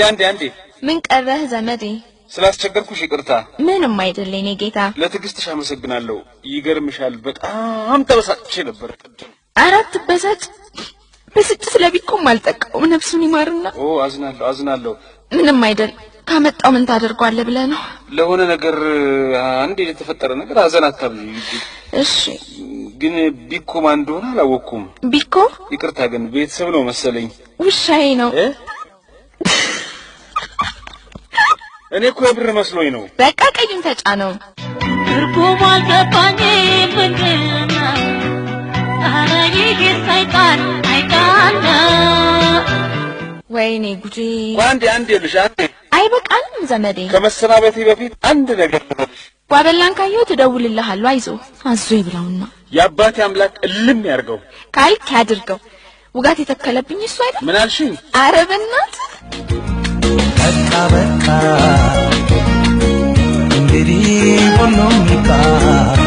አንዴ ምን ቀረህ ዘመዴ ስላስቸገርኩሽ ይቅርታ ምንም አይደለም እኔ ጌታ ለትግስትሽ አመሰግናለሁ ይገርምሻል በጣም ተበሳጭቼ ነበር አራት በሳጭ በስጭት ለቢቆም አልጠቀው ነፍሱን ይማርና አዝናለሁ ምንም አይደል ካመጣው ምን ታደርጓለህ ብለህ ነው ለሆነ ነገር አንዴ የተፈጠረ ነገር አዘናታም እሺ ግን ቢኮ ማን እንደሆነ አላወኩም ቢኮ ይቅርታ ግን ቤተሰብ ነው መሰለኝ ውሻዬ ነው እኔ እኮ የብር መስሎኝ ነው በቃ ቀይም ተጫነው እርጉም አልገባኝ ምንድነው አረይ ጌታይቃን አይቃና ወይኔ ጉጂ አንዴ ልጅ አይበቃልም ዘመዴ ከመሰናበቴ በፊት አንድ ነገር ዋበላን ካየው ትደውልልሃለሁ አይዞ አዞ ይብላውና ያባቴ አምላክ እልም ያርገው ካልክ ያድርገው ውጋት የተከለብኝ እሱ አይደል ምን አልሽኝ አረበናት በቃ እንግዲህ ሁሉም ይቃር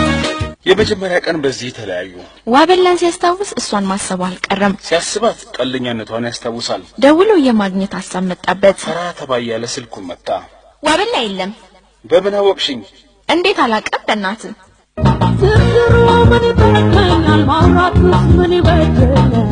የመጀመሪያ ቀን በዚህ ተለያዩ ዋበላን ሲያስታውስ እሷን ማሰብ አልቀረም ሲያስባት ቀልኛነቷን ያስታውሳል ደውሎ የማግኘት ሐሳብ መጣበት ፈራ ተባያለ ስልኩን መጣ ዋበላ የለም በምን አወቅሽኝ እንዴት አላቀም በእናት ዝርዝሩ ምን ይበቃኛል ማውራት ምን ይበቃኛል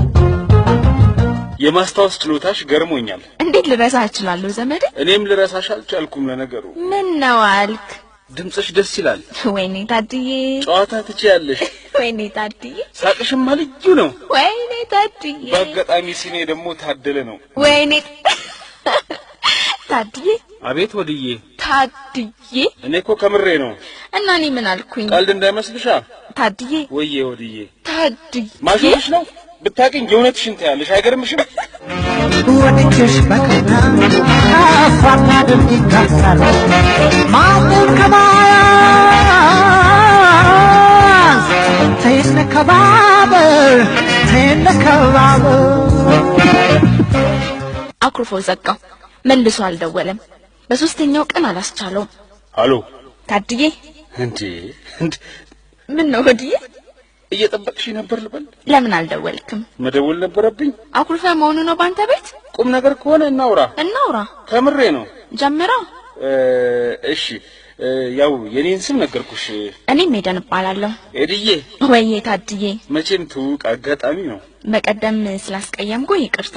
የማስታወስ ችሎታሽ ገርሞኛል እንዴት ልረሳ እችላለሁ ዘመዴ እኔም ልረሳሽ አልቻልኩም ለነገሩ ምን ነው አልክ ድምጽሽ ደስ ይላል ወይኔ ታድዬ ጨዋታ ትችያለሽ ወይኔ ታድዬ ሳቅሽም ልዩ ነው ወይኔ ታድዬ በአጋጣሚ ሲኔ ደግሞ ታደለ ነው ወይኔ ታድዬ አቤት ወድዬ ታድዬ እኔ እኮ ከምሬ ነው እና እኔ ምን አልኩኝ ቀልድ እንዳይመስልሽ ታድዬ ወዬ ወድዬ ታድዬ ማሽሽ ነው ብታቂኝ የእውነትሽን ታያለሽ አይገርምሽም ወድሽ በከና አፋና ድምጥካሳለ ማሙን ከባያ ተነከባበ አኩርፎ ዘጋው መልሶ አልደወለም በሶስተኛው ቀን አላስቻለው አሎ ታድዬ እንዴ ምን ነው ወዲዬ እየጠበቅሽ ነበር ልበል ለምን አልደወልክም መደወል ነበረብኝ አኩርፈ መሆኑ ነው ባንተ ቤት ቁም ነገር ከሆነ እናውራ ከምሬ ነው ጀምራ እሺ ያው የኔን ስም ነገርኩሽ እኔ ሜዳን እባላለሁ ኤድዬ ወይዬ ታድዬ መቼም ትውቅ አጋጣሚ ነው በቀደም ስላስቀየምኩ ይቅርታ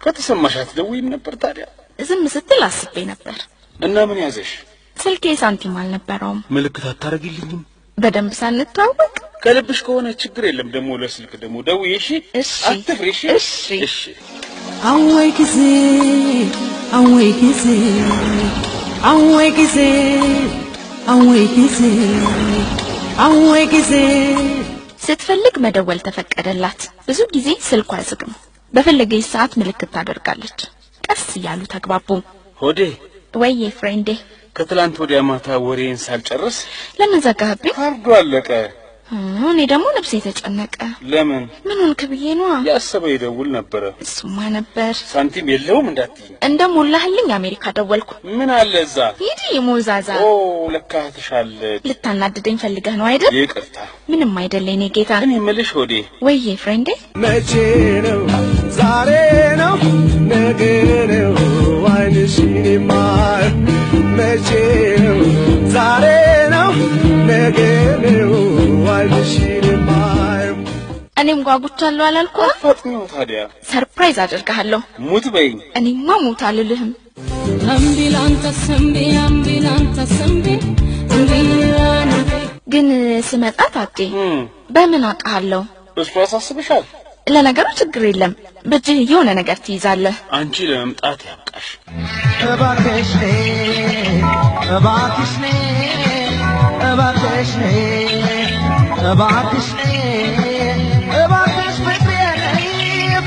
ከተሰማሻት ደውይም ነበር ታዲያ ዝም ስትል አስቤ ነበር እና ምን ያዘሽ ስልኬ ሳንቲም አልነበረውም ምልክት አታረጊልኝም በደንብ ሳንተዋወቅ ከልብሽ ከሆነ ችግር የለም ደሞ ለስልክ ደሞ ደውይ እሺ አትፍሪ እሺ አወይ ጊዜ ስትፈልግ መደወል ተፈቀደላት ብዙ ጊዜ ስልኳ አይዝግም በፈለገች ሰዓት ምልክት ታደርጋለች ቀስ ያሉ ተግባቡ ሆዴ ወይዬ ፍሬንዴ ከትላንት ወዲያ ማታ ወሬን ሳልጨርስ ለነዘጋህብኝ ካርዱ አለቀ እኔ ደግሞ ነፍሴ ተጨነቀ ለምን ምን ሆንክ ብዬ ነው ያሰበው ይደውል ነበር እሱማ ነበር ሳንቲም የለውም እንዳትይ እንደሞላህልኝ አሜሪካ ደወልኩ ምን አለ እዛ ሂዲ የሞዛዛ ለካ ተሻለ ልታናድደኝ ፈልገህ ነው አይደል ይቅርታ ምንም አይደለም እኔ ጌታ እኔ መልሽ ሆዴ ወይዬ ፍሬንዴ መቼ ነው ዛሬ ነው ነገ ነው አይንሽን ማር መቼ ነው ዛሬ ነው ነገ ነው አይንሽን ማር እኔም ጓጉቻለሁ አላልኩ ፈጥነው ታዲያ ሰርፕራይዝ አደርጋለሁ ሙት በይኝ እኔማ ሙት አልልህም አምቢላንተ ሰምቢ ግን ስመጣ ታጤ በምን አውቃለሁ እሱ ያሳስብሻል ለነገሩ ችግር የለም በእጅህ የሆነ ነገር ትይዛለህ አንቺ ለመምጣት ያብቃሽ እባክሽ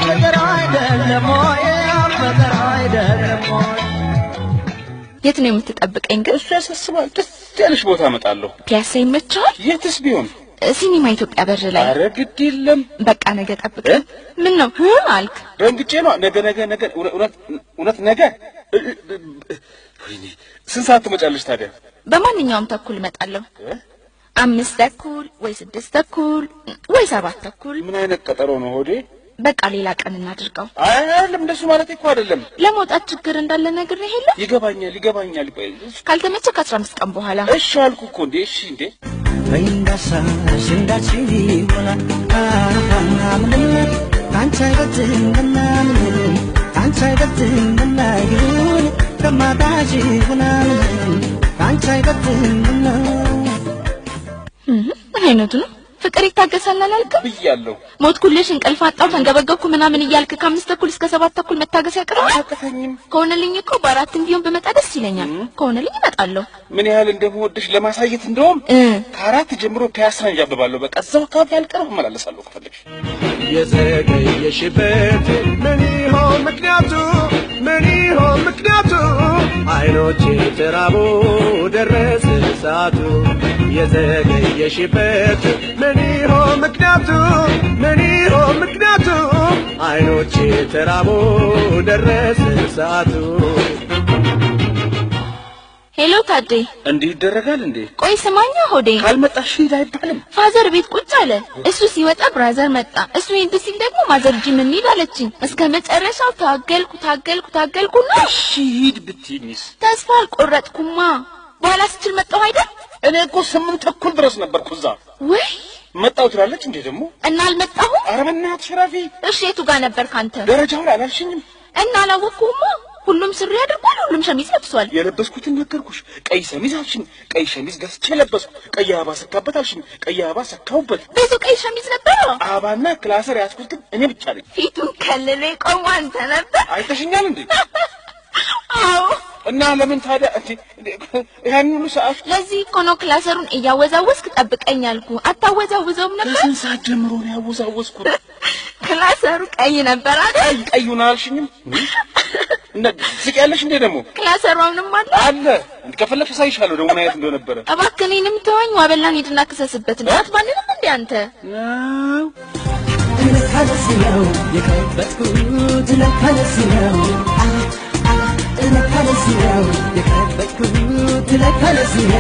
ፍቅር አይደለም የት ነው የምትጠብቀኝ ግን እሱ ያሳስባል ደስ ያለሽ ቦታ እመጣለሁ ፒያሳ ይመቻል የትስ ቢሆን ሲኒማ ኢትዮጵያ በር ላይ አረ ግድ የለም በቃ ነገ ጠብቀኝ ምን ነው አልክ ደንግጬ ነው ነገ እውነት ነገ ወይኔ ስንት ሰዓት ትመጫለሽ ታዲያ በማንኛውም ተኩል እመጣለሁ 5 ተኩል ወይ 6 ተኩል ወይ 7 ተኩል ምን አይነት ቀጠሮ ነው ሆዴ በቃ ሌላ ቀን እናድርገው። አይደለም እንደሱ ማለት እኮ አይደለም። ለመውጣት ችግር እንዳለ ነግሬህ የለ? ይገባኛል። ካልተመቸ ከ15 ቀን በኋላ። እሺ አልኩ እኮ እንዴ። እሺ እንዴ በእንዳሳ ሽንዳቺ ወላ አምንም ካንቺ አይበልጥም ካንቺ አይበልጥም ይሁን ከማታጂ ምናምን ካንቺ አይበልጥም አይነቱ ነው ፍቅር ይታገሳል አላልክም ብያለሁ። ሞትኩልሽ እንቅልፍ አጣው ተንገበገብኩ ምናምን እያልክ ከ5 እስከ 7 መታገስ ያቀርባል። አቀፈኝም ከሆነልኝ እኮ በ4 ቢሆን በመጣ ደስ ይለኛል። ከሆነልኝ እመጣለሁ። ምን ያህል እንደምወድሽ ለማሳየት እንደውም ከ4 ጀምሮ ፒያሳን ያብባለሁ። በቃ እዛው ካፌ አልቀርም እመላለሳለሁ ከፈለግሽ። የዘገየሽበት ምን ይሆን ምክንያቱ አይኖቼ ተራቦ ደረሰ ሰዓቱ የዘገየሽበት ምን ይሆን ምክንያቱ አይኖቼ ተራቦ ደረሰ ሰዓቱ ሄሎ ታዴ እንዲህ ይደረጋል እንዴ? ቆይ ስማኛ ሆዴ ካልመጣሽ አይባልም። ፋዘር ቤት ቁጭ አለ። እሱ ሲወጣ ብራዘር መጣ። እሱ ሄድ ሲል ደግሞ ማዘር ጂም እንሂድ አለችኝ። እስከ መጨረሻው ታገልኩና እሺ ሂድ ብትይኝስ? ተስፋ አልቆረጥኩማ። በኋላ ስችል መጣሁ አይደል? እኔ እኮ 8 ተኩል ድረስ ነበርኩ እዛ። ወይ መጣሁ ትላለች እንዴ ደግሞ? እና አልመጣሁም። ኧረ በእናትሽ ረፊ። እሺ የቱ ጋር ነበር ካንተ? ደረጃው ላይ አላልሽኝም? እና አላወቅሁማ። ሁሉም ስሪ አድርጓል። ሁሉም ሸሚዝ ለብሷል። የለበስኩትን ነገርኩሽ። ቀይ ሸሚዝ አልሽኝ። ቀይ ሸሚዝ ገዝቼ ለበስኩ። ቀይ አበባ ሰካበት አልሽኝ። ቀይ አበባ ሰካሁበት። ብዙ ቀይ ሸሚዝ ነበር። አበባና ክላሰር ያዝኩት ግን እኔ ብቻ ነኝ። ፊቱን ከልሎ ቆሞ አንተ ነበር። አይተሽኛል እንዴ? አዎ። እና ለምን ታዲያ ያን ሁሉ ሰዓት? ለዚህ እኮ ነው ክላሰሩን እያወዛወስክ ጠብቀኝ አልኩ። አታወዛውዘውም ነበር? ከስንት ሰዓት ጀምሮ ነው ያወዛወስኩት? ክላሰሩ ቀይ ነበር አይደል? ቀዩን አልሽኝም? እና ዝቂያለሽ እንዴ ደግሞ? ክላሰሩ ምንም አለ ከፈለግሽ ሳይሻለው ደግሞ ማየት እንደሆነ ነበር። እባክህ እኔንም ተወኝ። ዋበላን ሄድና ክሰስበት ነው። አትማንንም እንዴ አንተ? ነው ለካለሲው የከበትኩት ለካለሲው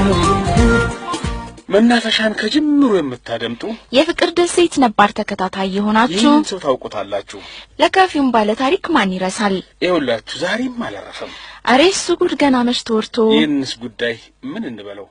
መናፈሻን ከጅምሩ የምታደምጡ የፍቅር ደሴት ነባር ተከታታይ የሆናችሁ ይህን ሰው ታውቁታላችሁ። ለካፊውን ባለ ታሪክ ማን ይረሳል? ይኸውላችሁ ዛሬም አላረፈም። አሬ እሱ ጉድ ገና መሽቶ ወርቶ ይህንስ ጉዳይ ምን እንበለው?